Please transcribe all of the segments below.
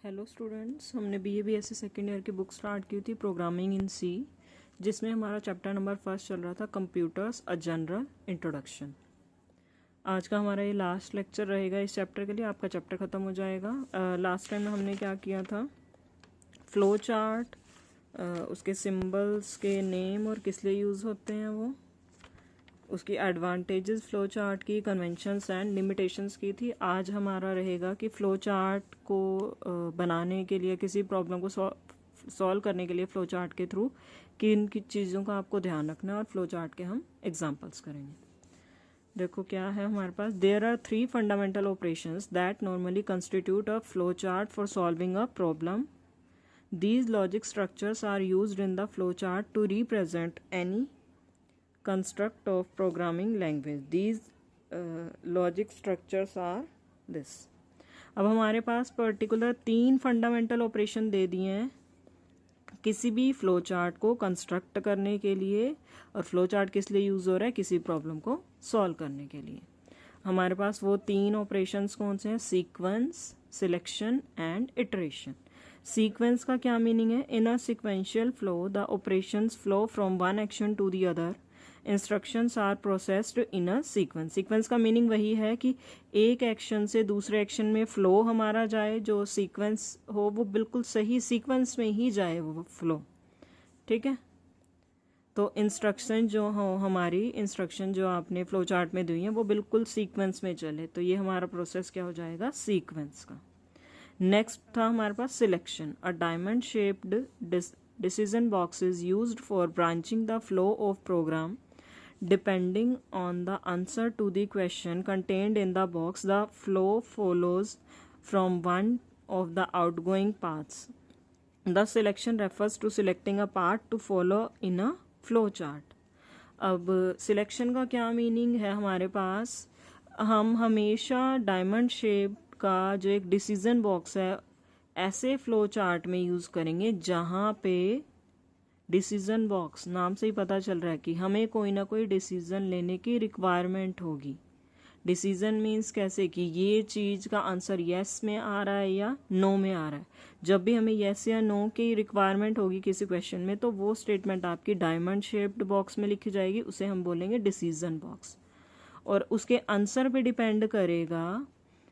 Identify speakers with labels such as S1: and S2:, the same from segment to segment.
S1: Hello students, हमने BA-BSc second year की book start की थी प्रोग्रामिंग इन सी, जिसमें हमारा चैप्टर नंबर फर्स्ट चल रहा था कंप्यूटर्स अ जनरल इंट्रोडक्शन। आज का हमारा ये लास्ट लेक्चर रहेगा इस चैप्टर के लिए। आपका चैप्टर ख़त्म हो जाएगा। लास्ट टाइम हमने क्या किया था, फ्लो चार्ट, उसके सिंबल्स के नेम और किस लिए यूज़ होते हैं वो, उसकी एडवांटेजेस फ्लो चार्ट की, कन्वेंशंस एंड लिमिटेशंस की थी। आज हमारा रहेगा कि फ़्लो चार्ट को बनाने के लिए, किसी प्रॉब्लम को सॉल्व करने के लिए फ़्लो चार्ट के थ्रू किन किन चीज़ों का आपको ध्यान रखना है, और फ़्लो चार्ट के हम एग्जांपल्स करेंगे। देखो क्या है हमारे पास, there are 3 fundamental operations that normally constitute a flow chart for solving a problem. These logic structures are used in the flowchart to represent any construct of programming language. These logic structures are this. अब हमारे पास particular 3 fundamental operation दे दिए हैं किसी भी flow chart को construct करने के लिए, और फ्लो चार्ट किस लिए यूज़ हो रहा है, किसी प्रॉब्लम को सॉल्व करने के लिए। हमारे पास वो 3 ऑपरेशंस कौन से हैं, sequence, selection and iteration. Sequence का क्या मीनिंग है, in a sequential flow the operations flow from one action to the other, instructions are processed in a sequence. Sequence का मीनिंग वही है कि एक एक्शन से दूसरे एक्शन में फ्लो हमारा जाए, जो सीक्वेंस हो वो बिल्कुल सही सीक्वेंस में ही जाए वो फ्लो, ठीक है। तो इंस्ट्रक्शन जो हो, हमारी इंस्ट्रक्शन जो आपने फ्लो चार्ट में दी है वो बिल्कुल सीक्वेंस में चले, तो ये हमारा प्रोसेस क्या हो जाएगा, सीक्वेंस का। नेक्स्ट था हमारे पास selection, a diamond shaped decision box is used for branching the flow of program depending on the answer to the question contained in the box. The flow follows from one of the outgoing paths. The selection refers to selecting a path to follow in a flow chart. अब selection का क्या meaning है हमारे पास, हम हमेशा diamond shape का जो एक डिसीजन बॉक्स है ऐसे फ्लो चार्ट में यूज़ करेंगे जहाँ पे डिसीजन बॉक्स, नाम से ही पता चल रहा है कि हमें कोई ना कोई डिसीजन लेने की रिक्वायरमेंट होगी। डिसीजन मीन्स कैसे कि ये चीज़ का आंसर येस में आ रहा है या नो में आ रहा है। जब भी हमें येस या नो की रिक्वायरमेंट होगी किसी क्वेश्चन में, तो वो स्टेटमेंट आपकी डायमंड शेप्ड बॉक्स में लिखी जाएगी, उसे हम बोलेंगे डिसीजन बॉक्स। और उसके आंसर पे डिपेंड करेगा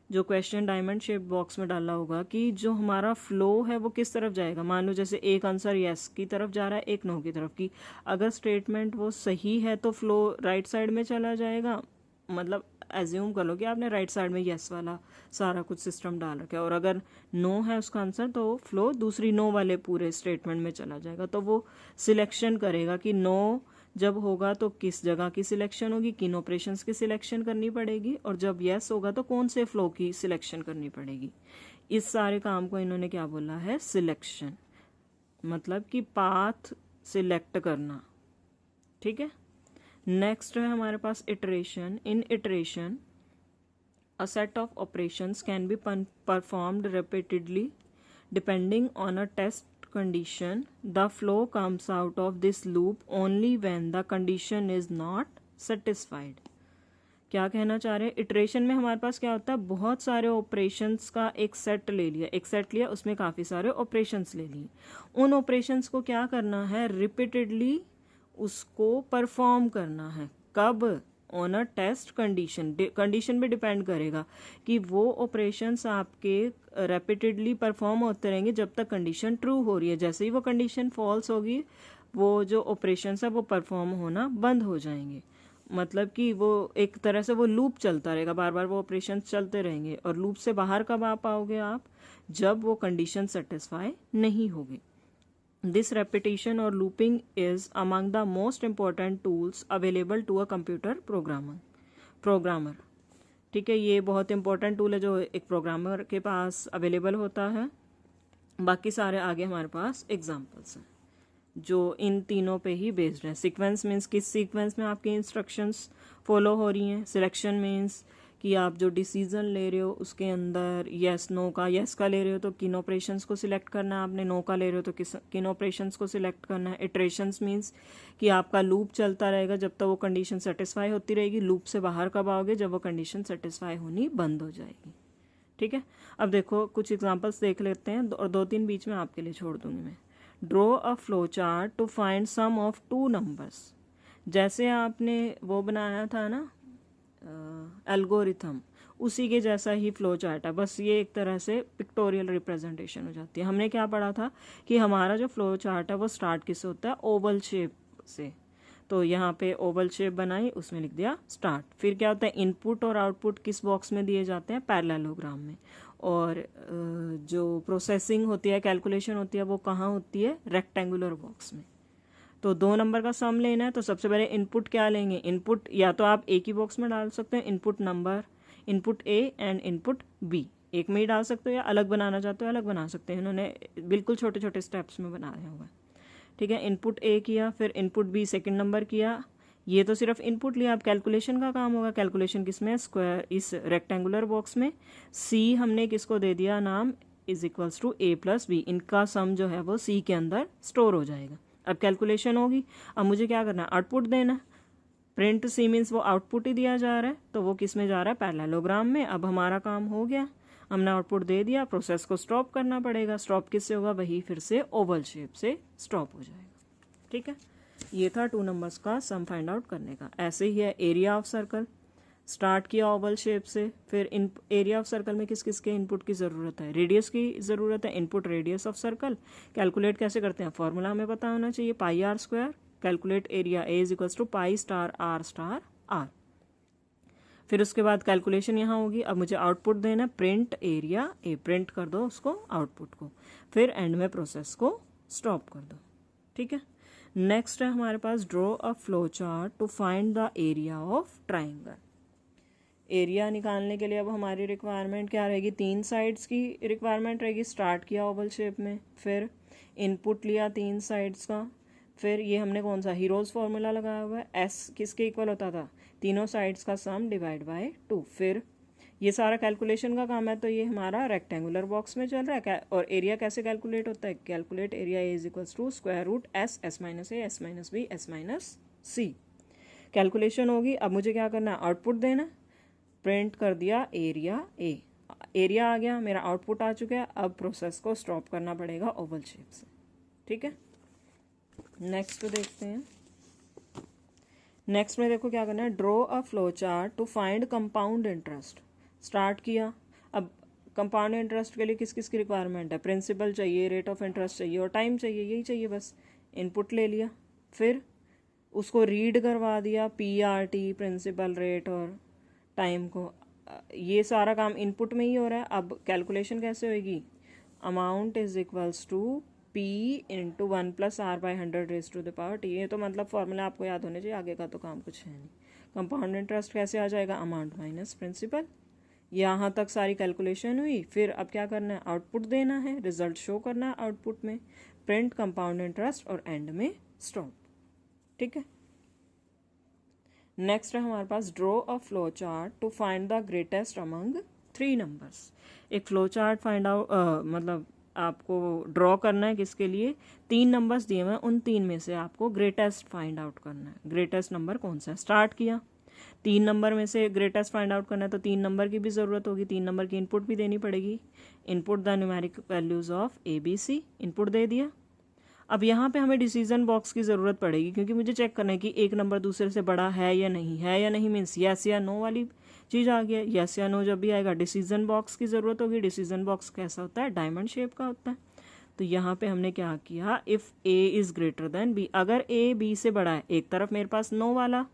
S1: जो क्वेश्चन डायमंड शेप बॉक्स में डाला होगा कि जो हमारा फ्लो है वो किस तरफ जाएगा। मान लो जैसे एक आंसर येस की तरफ जा रहा है, एक नो की तरफ की, अगर स्टेटमेंट वो सही है तो फ्लो राइट साइड में चला जाएगा, मतलब एज्यूम कर लो कि आपने राइट साइड में येस वाला सारा कुछ सिस्टम डाल रखा है, और अगर नो है उसका आंसर तो फ्लो दूसरी नो वाले पूरे स्टेटमेंट में चला जाएगा। तो वो सिलेक्शन करेगा कि नो जब होगा तो किस जगह की सिलेक्शन होगी, किन ऑपरेशंस की सिलेक्शन करनी पड़ेगी, और जब येस होगा तो कौन से फ्लो की सिलेक्शन करनी पड़ेगी। इस सारे काम को इन्होंने क्या बोला है, सिलेक्शन, मतलब कि पाथ सिलेक्ट करना, ठीक है। नेक्स्ट है हमारे पास iteration. In iteration a set of operations can be performed repeatedly depending on a test condition. The flow comes out of this loop only when the condition is not satisfied. क्या कहना चाह रहे हैं, iteration में हमारे पास क्या होता है, बहुत सारे ऑपरेशंस का एक सेट ले लिया, एक सेट लिया उसमें काफ़ी सारे ऑपरेशंस ले लिए, उन ऑपरेशंस को क्या करना है, रिपीटेडली उसको परफॉर्म करना है। कब, on a test condition, condition पे डिपेंड करेगा कि वो ऑपरेशंस आपके रेपिटेडली परफॉर्म होते रहेंगे जब तक कंडीशन ट्रू हो रही है। जैसे ही वो कंडीशन फॉल्स होगी वो जो ऑपरेशंस है वो परफॉर्म होना बंद हो जाएंगे। मतलब कि वो एक तरह से वो लूप चलता रहेगा, बार बार वो ऑपरेशंस चलते रहेंगे, और लूप से बाहर कब आ पाओगे आप, जब वो कंडीशन सेटिस्फाई नहीं होगी। This repetition or looping is among the most important tools available to a computer programmer. ठीक है, ये बहुत इंपॉर्टेंट टूल है जो एक प्रोग्रामर के पास अवेलेबल होता है। बाकी सारे आगे हमारे पास एग्जांपल्स हैं जो इन तीनों पे ही बेस्ड हैं। सीक्वेंस मीन्स किस सीक्वेंस में आपकी इंस्ट्रक्शंस फॉलो हो रही हैं। सिलेक्शन मीन्स कि आप जो डिसीजन ले रहे हो उसके अंदर येस नो का, येस का ले रहे हो तो किन ऑपरेशंस को सिलेक्ट करना है आपने, नो का ले रहे हो तो किन ऑपरेशंस को सिलेक्ट करना है। इटरेशंस मीन्स कि आपका लूप चलता रहेगा जब तक वो कंडीशन सेटिस्फाई होती रहेगी, लूप से बाहर कब आओगे, जब वो कंडीशन सेटिस्फाई होनी बंद हो जाएगी, ठीक है। अब देखो कुछ एग्जांपल्स देख लेते हैं और 2-3 बीच में आपके लिए छोड़ दूंगी मैं। Draw a flow chart to find sum of 2 numbers. जैसे आपने वो बनाया था ना एल्गोरिथम, उसी के जैसा ही फ्लो चार्ट है, बस ये एक तरह से पिक्टोरियल रिप्रेजेंटेशन हो जाती है। हमने क्या पढ़ा था कि हमारा जो फ्लो चार्ट है वो स्टार्ट किससे होता है, ओवल शेप से। तो यहाँ पे ओवल शेप बनाई, उसमें लिख दिया स्टार्ट। फिर क्या होता है, इनपुट और आउटपुट किस बॉक्स में दिए जाते हैं, पैरेललोग्राम में। और जो प्रोसेसिंग होती है, कैलकुलेशन होती है, वो कहाँ होती है, रेक्टेंगुलर बॉक्स में। तो 2 नंबर का सम लेना है तो सबसे पहले इनपुट क्या लेंगे, इनपुट या तो आप एक ही बॉक्स में डाल सकते हैं, input number, input A and input B, एक में ही डाल सकते हो, या अलग बनाना चाहते हो अलग बना सकते हैं। इन्होंने बिल्कुल छोटे छोटे स्टेप्स में बनाया हुआ है, ठीक है। इनपुट ए किया, फिर इनपुट बी सेकंड नंबर किया। ये तो सिर्फ इनपुट लिया, अब कैलकुलेशन का काम होगा। कैलकुलेशन किसमें, स्क्वायर, इस रेक्टेंगुलर बॉक्स में। सी हमने किसको दे दिया नाम, is equals to A plus B. इनका सम जो है वो सी के अंदर स्टोर हो जाएगा। अब कैलकुलेशन होगी, अब मुझे क्या करना है, आउटपुट देना है। प्रिंट सी मीन्स वो आउटपुट ही दिया जा रहा है, तो वो किस में जा रहा है, पैरेललोग्राम में। अब हमारा काम हो गया, हमने आउटपुट दे दिया, प्रोसेस को स्टॉप करना पड़ेगा। स्टॉप किससे होगा, वही फिर से ओवल शेप से स्टॉप हो जाएगा, ठीक है। ये था 2 नंबर्स का सम फाइंड आउट करने का। ऐसे ही है एरिया ऑफ सर्कल, स्टार्ट किया ओवल शेप से, फिर इन एरिया ऑफ सर्कल में किस किस के इनपुट की ज़रूरत है, रेडियस की ज़रूरत है, input radius of circle. Calculate कैसे करते हैं, फॉर्मूला हमें पता होना चाहिए, pi r square. Calculate area A is equals to pi star r. फिर उसके बाद कैलकुलेशन यहाँ होगी। अब मुझे आउटपुट देना, प्रिंट एरिया ए, प्रिंट कर दो उसको आउटपुट को, फिर एंड में प्रोसेस को स्टॉप कर दो, ठीक है। नेक्स्ट है हमारे पास draw a flow chart to find the area of triangle. Area निकालने के लिए अब हमारी रिक्वायरमेंट क्या रहेगी, 3 साइड्स की रिक्वायरमेंट रहेगी। स्टार्ट किया ओवल शेप में, फिर इनपुट लिया 3 साइड्स का, फिर ये हमने कौन सा हीरोज फॉर्मूला लगाया हुआ है, एस किसके इक्वल होता था, तीनों साइड्स का सम डिवाइड बाय 2। फिर ये सारा कैलकुलेशन का काम है, तो ये हमारा रेक्टेंगुलर बॉक्स में चल रहा है। और एरिया कैसे कैलकुलेट होता है, calculate area is equals to square root s, s minus a, s minus b, s minus c. Calculation होगी। अब मुझे क्या करना है, आउटपुट देना, प्रिंट कर दिया एरिया ए, एरिया आ गया, मेरा आउटपुट आ चुका है। अब प्रोसेस को स्टॉप करना पड़ेगा ओवल शेप से, ठीक है। नेक्स्ट देखते हैं। नेक्स्ट में देखो क्या करना है, draw a flow chart to find compound interest. Start किया, अब कंपाउंड इंटरेस्ट के लिए किस किस की रिक्वायरमेंट है, प्रिंसिपल चाहिए, रेट ऑफ इंटरेस्ट चाहिए और टाइम चाहिए, यही चाहिए बस। इनपुट ले लिया, फिर उसको रीड करवा दिया, PRT, प्रिंसिपल, रेट और टाइम को। ये सारा काम इनपुट में ही हो रहा है। अब कैलकुलेशन कैसे होगी, amount is equals to P into 1 plus R by 100 raise to the power T। ये तो मतलब फॉर्मूला आपको याद होने चाहिए, आगे का तो काम कुछ है नहीं। कंपाउंड इंटरेस्ट कैसे आ जाएगा, अमाउंट माइनस प्रिंसिपल। यहाँ तक सारी कैलकुलेशन हुई। फिर अब क्या करना है, आउटपुट देना है, रिजल्ट शो करना है आउटपुट में, प्रिंट कंपाउंड इंटरेस्ट और एंड में स्टॉप, ठीक है। नेक्स्ट है हमारे पास draw a flow chart to find the greatest among 3 numbers. एक फ्लो चार्ट फाइंड आउट मतलब आपको ड्रॉ करना है, किसके लिए, 3 नंबर्स दिए हुए हैं, उन 3 में से आपको ग्रेटेस्ट फाइंड आउट करना है। ग्रेटेस्ट नंबर कौन सा है, स्टार्ट किया, 3 नंबर में से ग्रेटेस्ट फाइंड आउट करना है, तो 3 नंबर की भी ज़रूरत होगी, 3 नंबर की इनपुट भी देनी पड़ेगी। Input the numeric values of ABC, input दे दिया। अब यहाँ पे हमें डिसीजन बॉक्स की ज़रूरत पड़ेगी, क्योंकि मुझे चेक करना है कि एक नंबर दूसरे से बड़ा है या नहीं, है या नहीं मीन्स येस या नो वाली चीज़ आ गया। येस या नो जब भी आएगा डिसीजन बॉक्स की ज़रूरत होगी। डिसीजन बॉक्स कैसा होता है, डायमंड शेप का होता है। तो यहाँ पे हमने क्या किया, if A is greater than B, अगर A B से बड़ा है, एक तरफ मेरे पास नो वाला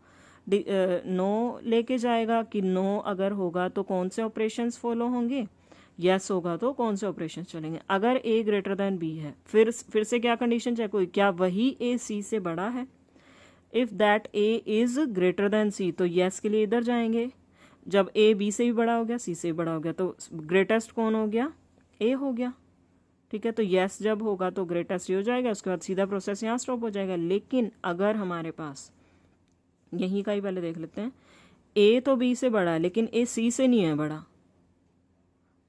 S1: नो लेके जाएगा कि नो अगर होगा तो कौन से ऑपरेशंस फॉलो होंगे, यस होगा तो कौन से ऑपरेशन चलेंगे। अगर A ग्रेटर देन B है, फिर से क्या कंडीशन चेक हुई, क्या वही A C से बड़ा है। If that A is greater than C, तो यस के लिए इधर जाएंगे। जब A B से भी बड़ा हो गया, C से भी बड़ा हो गया, तो ग्रेटेस्ट कौन हो गया, A हो गया, ठीक है। तो यस जब होगा तो ग्रेटेस्ट हो जाएगा, उसके बाद सीधा प्रोसेस यहाँ स्टॉप हो जाएगा। लेकिन अगर हमारे पास, यहीं का ही पहले देख लेते हैं, A तो B से बड़ा है लेकिन A C से नहीं है बड़ा,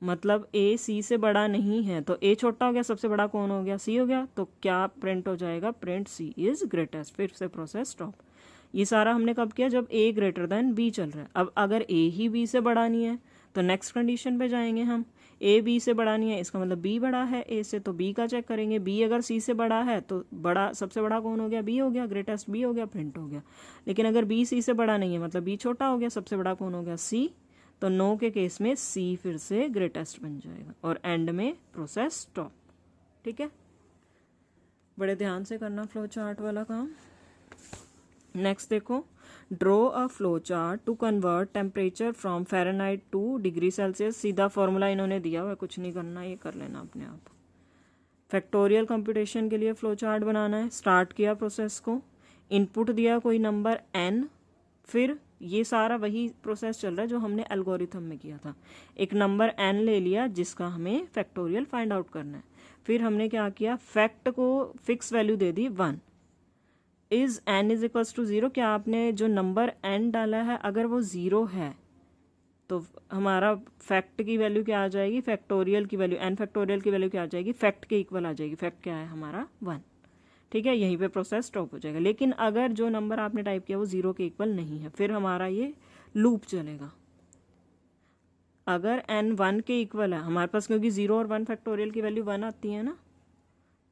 S1: मतलब A C से बड़ा नहीं है, तो A छोटा हो गया, सबसे बड़ा कौन हो गया, C हो गया। तो क्या प्रिंट हो जाएगा, प्रिंट C इज ग्रेटेस्ट, फिर से प्रोसेस स्टॉप। ये सारा हमने कब किया, जब A ग्रेटर देन B चल रहा है। अब अगर A ही B से बड़ा नहीं है तो नेक्स्ट कंडीशन पे जाएंगे हम, ए बी से बड़ा नहीं है, इसका मतलब बी बड़ा है ए से, तो बी का चेक करेंगे। बी अगर सी से बड़ा है तो बड़ा, सबसे बड़ा कौन हो गया, बी हो गया, ग्रेटेस्ट बी हो गया, प्रिंट हो गया। लेकिन अगर बी सी से बड़ा नहीं है मतलब बी छोटा हो गया, सबसे बड़ा कौन हो गया, सी, तो नो के केस में सी फिर से ग्रेटेस्ट बन जाएगा और एंड में प्रोसेस स्टॉप। ठीक है, बड़े ध्यान से करना फ्लो चार्ट वाला काम। नेक्स्ट देखो, draw a flow chart to convert temperature from Fahrenheit to degree Celsius. सीधा फॉर्मूला इन्होंने दिया हुआ है, कुछ नहीं करना, ये कर लेना अपने आप। फैक्टोरियल कंप्यूटेशन के लिए फ्लो चार्ट बनाना है। स्टार्ट किया प्रोसेस को, इनपुट दिया कोई नंबर n, फिर ये सारा वही प्रोसेस चल रहा है जो हमने एल्गोरिथम में किया था। एक नंबर n ले लिया जिसका हमें फैक्टोरियल फाइंड आउट करना है। फिर हमने क्या किया, फैक्ट को फिक्स वैल्यू दे दी 1। Is n is equals to 0, क्या आपने जो नंबर n डाला है अगर वो 0 है तो हमारा फैक्ट की वैल्यू क्या आ जाएगी, फैक्टोरियल की वैल्यू, n फैक्टोरियल की वैल्यू क्या आ जाएगी, फैक्ट के इक्वल आ जाएगी। फैक्ट क्या है हमारा 1। ठीक है, यहीं पे प्रोसेस स्टॉप हो जाएगा। लेकिन अगर जो नंबर आपने टाइप किया वो 0 के इक्वल नहीं है, फिर हमारा ये लूप चलेगा। अगर n 1 के इक्वल है हमारे पास, क्योंकि 0 और 1 फैक्टोरियल की वैल्यू 1 आती है ना,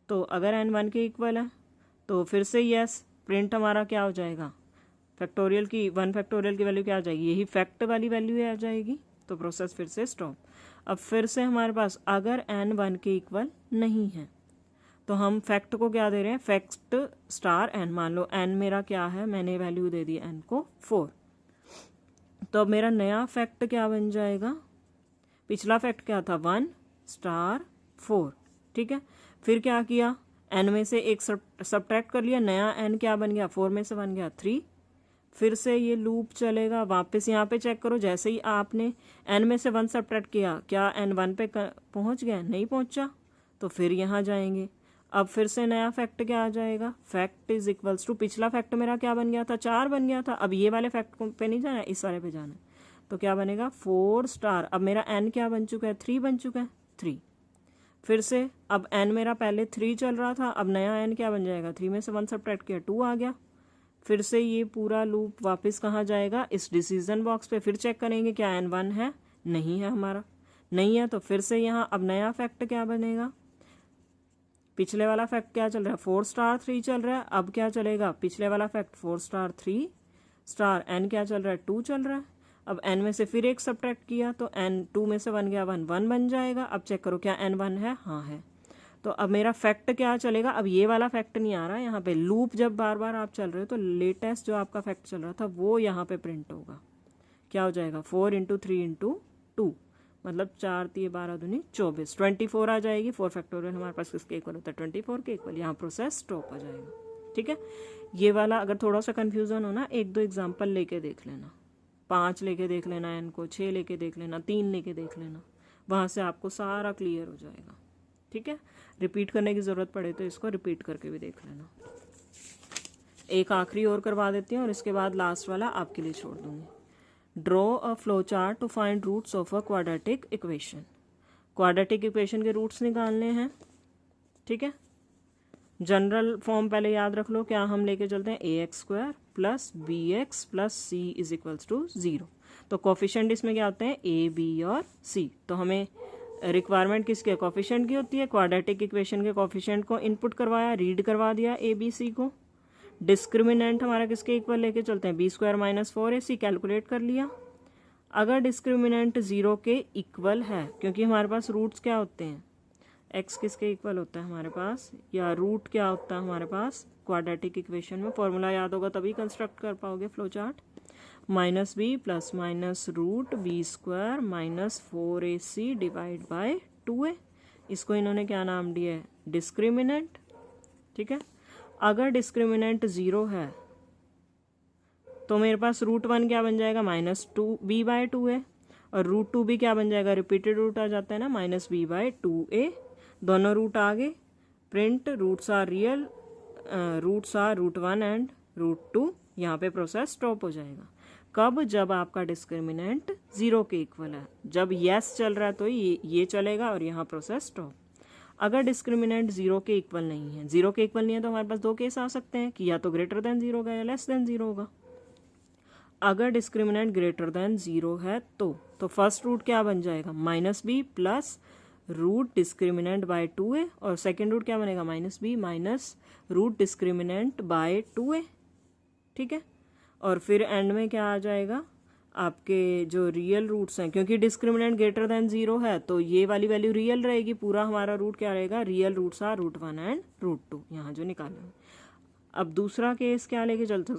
S1: तो अगर n 1 के इक्वल है तो फिर से यस, प्रिंट हमारा क्या हो जाएगा, फैक्टोरियल की 1 फैक्टोरियल की वैल्यू क्या आ जाएगी, यही फैक्ट वाली वैल्यू आ जाएगी, तो प्रोसेस फिर से स्टॉप। अब फिर से हमारे पास अगर n 1 के इक्वल नहीं है तो हम फैक्ट को क्या दे रहे हैं, फैक्ट स्टार n। मान लो n मेरा क्या है, मैंने वैल्यू दे दी n को 4, तो अब मेरा नया फैक्ट क्या बन जाएगा, पिछला फैक्ट क्या था 1 स्टार 4। ठीक है, फिर क्या किया, n में से एक सब्ट्रैक्ट कर लिया, नया n क्या बन गया, 4 में से बन गया 3। फिर से ये लूप चलेगा, वापस यहाँ पे चेक करो, जैसे ही आपने n में से 1 सब्ट्रैक्ट किया, क्या n 1 पे पहुँच गया, नहीं पहुँचा, तो फिर यहाँ जाएंगे। अब फिर से नया फैक्ट क्या आ जाएगा, फैक्ट इज इक्वल्स टू, पिछला फैक्ट मेरा क्या बन गया था, 4 बन गया था। अब ये वाले फैक्ट पे नहीं जाना, इस वाले पे जाना है, तो क्या बनेगा 4 स्टार। अब मेरा n क्या बन चुका है, 3 बन चुका है, 3। फिर से अब n मेरा पहले 3 चल रहा था, अब नया n क्या बन जाएगा, 3 में से 1 सब्ट्रैक्ट किया 2 आ गया। फिर से ये पूरा लूप वापस कहाँ जाएगा, इस डिसीजन बॉक्स पे। फिर चेक करेंगे क्या n 1 है, नहीं है हमारा, नहीं है, तो फिर से यहाँ अब नया फैक्ट क्या बनेगा, पिछले वाला फैक्ट क्या चल रहा है, 4 स्टार 3 चल रहा है, अब क्या चलेगा, पिछले वाला फैक्ट 4 स्टार 3 स्टार n क्या चल रहा है, 2 चल रहा है। अब n में से फिर एक सब्ट्रैक्ट किया तो n 2 में से 1 गया 1, 1 बन जाएगा। अब चेक करो क्या n 1 है, हाँ है। तो अब मेरा फैक्ट क्या चलेगा, अब ये वाला फैक्ट नहीं आ रहा है यहाँ पे। लूप जब बार बार आप चल रहे हो तो लेटेस्ट जो आपका फैक्ट चल रहा था वो यहाँ पे प्रिंट होगा। क्या हो जाएगा, 4 × 3 × 2, मतलब 4 3 12 दूनी 24, 24 आ जाएगी। 4 फैक्टोरियल हमारे पास किसके इक्वल होता है, 24 के इक्वल। यहाँ प्रोसेस स्टॉप हो जाएगा। ठीक है, ये वाला अगर थोड़ा सा कन्फ्यूजन हो ना, 1-2 एग्जाम्पल लेके देख लेना, 5 लेके देख लेना, n को 6 लेके देख लेना, 3 लेके देख लेना, वहाँ से आपको सारा क्लियर हो जाएगा। ठीक है, रिपीट करने की ज़रूरत पड़े तो इसको रिपीट करके भी देख लेना। एक आखिरी और करवा देती हूँ और इसके बाद लास्ट वाला आपके लिए छोड़ दूँगी। Draw a flow chart to find roots of a quadratic equation. Quadratic equation के रूट्स निकालने हैं। ठीक है, जनरल फॉर्म पहले याद रख लो, क्या हम लेके चलते हैं, ax² plus bx plus c is equals to 0। तो कोफिशिएंट इसमें क्या होते हैं, a b और c। तो हमें रिक्वायरमेंट किसके, कोफिशिएंट की होती है। क्वाड्रेटिक इक्वेशन के कोफिशिएंट को इनपुट करवाया, रीड करवा दिया a b c को। डिस्क्रिमिनेंट हमारा किसके इक्वल लेके चलते हैं, b² माइनस 4ac कैलकुलेट कर लिया। अगर डिस्क्रिमिनेंट 0 के इक्वल है, क्योंकि हमारे पास रूट्स क्या होते हैं, x किसके इक्वल होता है हमारे पास, या रूट क्या होता है हमारे पास क्वाड्रेटिक इक्वेशन में, फॉर्मूला याद होगा तभी कंस्ट्रक्ट कर पाओगे flow chart. -b plus minus root b² minus 4ac divide by 2a। इसको इन्होंने क्या नाम दिया है, डिस्क्रिमिनेंट। ठीक है, अगर डिस्क्रिमिनेंट 0 है तो मेरे पास √1 क्या बन जाएगा, -2b/2a, और √2 भी क्या बन जाएगा, रिपीटेड रूट आ जाता है ना, -b/2a। दोनों रूट आ गए, print roots are real, roots are √1 and √2। यहाँ पे प्रोसेस स्टॉप हो जाएगा। कब, जब आपका डिस्क्रिमिनेंट 0 के इक्वल है। जब येस चल रहा है तो ये चलेगा और यहाँ प्रोसेस स्टॉप। अगर डिस्क्रिमिनेंट 0 के इक्वल नहीं है, 0 के इक्वल नहीं है तो हमारे पास 2 केस आ सकते हैं कि या तो ग्रेटर देन 0 होगा या लेस देन 0 होगा। अगर डिस्क्रिमिनेंट ग्रेटर देन 0 है तो फर्स्ट रूट क्या बन जाएगा -b plus root discriminant by 2a, और सेकेंड रूट क्या बनेगा -b minus root discriminant by 2a, ठीक है। और फिर एंड में क्या आ जाएगा, आपके जो रियल रूट्स हैं, क्योंकि डिस्क्रिमिनेंट ग्रेटर देन 0 है तो ये वाली वैल्यू रियल रहेगी, पूरा हमारा रूट क्या रहेगा, रियल रूट्स आर √1 एंड √2, यहाँ जो निकालना है। अब दूसरा केस क्या लेके चलते,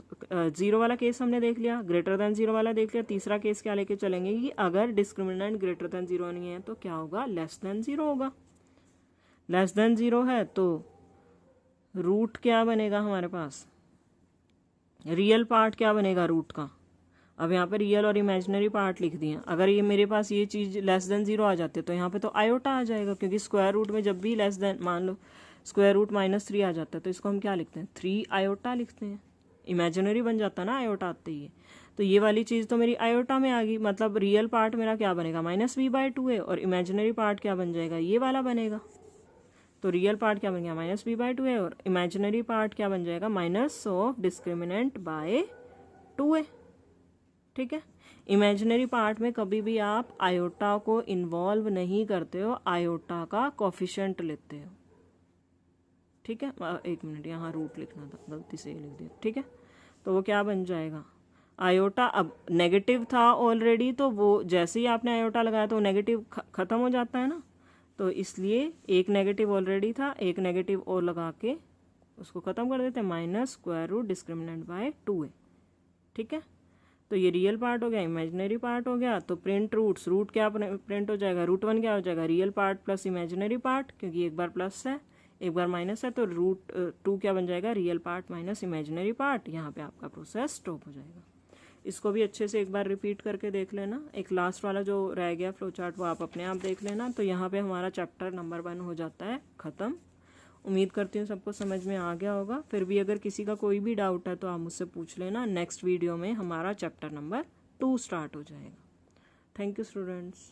S1: 0 वाला केस हमने देख लिया, ग्रेटर देन 0 वाला देख लिया, तीसरा केस क्या लेके चलेंगे कि अगर डिस्क्रिमिनेंट ग्रेटर देन 0 नहीं है तो क्या होगा, लेस देन 0 होगा। लेस देन 0 है तो रूट क्या बनेगा हमारे पास, रियल पार्ट क्या बनेगा रूट का। अब यहाँ पे रियल और इमेजिनरी पार्ट लिख दिए। अगर ये मेरे पास ये चीज़ लेस देन 0 आ जाती है तो यहाँ पे तो आयोटा आ जाएगा, क्योंकि स्क्वायर रूट में जब भी लेस देन, मान लो स्क्वायर रूट -3 आ जाता है तो इसको हम क्या लिखते हैं, 3 आयोटा लिखते हैं, इमेजिनरी बन जाता है ना आयोटा आते ही। तो ये वाली चीज़ तो मेरी आयोटा में आ गई, मतलब रियल पार्ट मेरा क्या बनेगा, -b/2a, और इमेजिनरी पार्ट क्या बन जाएगा, ये वाला बनेगा। तो रियल पार्ट क्या बन गया -b/2a, और इमेजिनरी पार्ट क्या बन जाएगा, minus of discriminant by 2a, ठीक है। इमेजिनरी पार्ट में कभी भी आप आयोटा को इन्वॉल्व नहीं करते हो, आयोटा का कोफिशिएंट लेते हो, ठीक है। 1 मिनट, यहाँ रूट लिखना था, गलती से ये लिख दिया, ठीक है। तो वो क्या बन जाएगा, आयोटा अब नेगेटिव था ऑलरेडी, तो वो जैसे ही आपने आयोटा लगाया तो नेगेटिव खत्म हो जाता है ना, तो इसलिए एक नेगेटिव ऑलरेडी था, एक नेगेटिव और लगा के उसको ख़त्म कर देते हैं, minus square root discriminant by 2a, ठीक है। तो ये रियल पार्ट हो गया, इमेजिनरी पार्ट हो गया। तो प्रिंट रूट्स, रूट क्या प्रिंट हो जाएगा, √1 क्या हो जाएगा, real part plus imaginary part, क्योंकि एक बार प्लस है एक बार माइनस है, तो √2 क्या बन जाएगा, real part minus imaginary part. यहाँ पे आपका प्रोसेस स्टॉप हो जाएगा। इसको भी अच्छे से एक बार रिपीट करके देख लेना। एक लास्ट वाला जो रह गया फ्लो चार्ट वो आप अपने आप देख लेना। तो यहाँ पे हमारा चैप्टर नंबर 1 हो जाता है ख़त्म। उम्मीद करती हूँ सबको समझ में आ गया होगा। फिर भी अगर किसी का कोई भी डाउट है तो आप मुझसे पूछ लेना। नेक्स्ट वीडियो में हमारा चैप्टर नंबर 2 स्टार्ट हो जाएगा। Thank you students.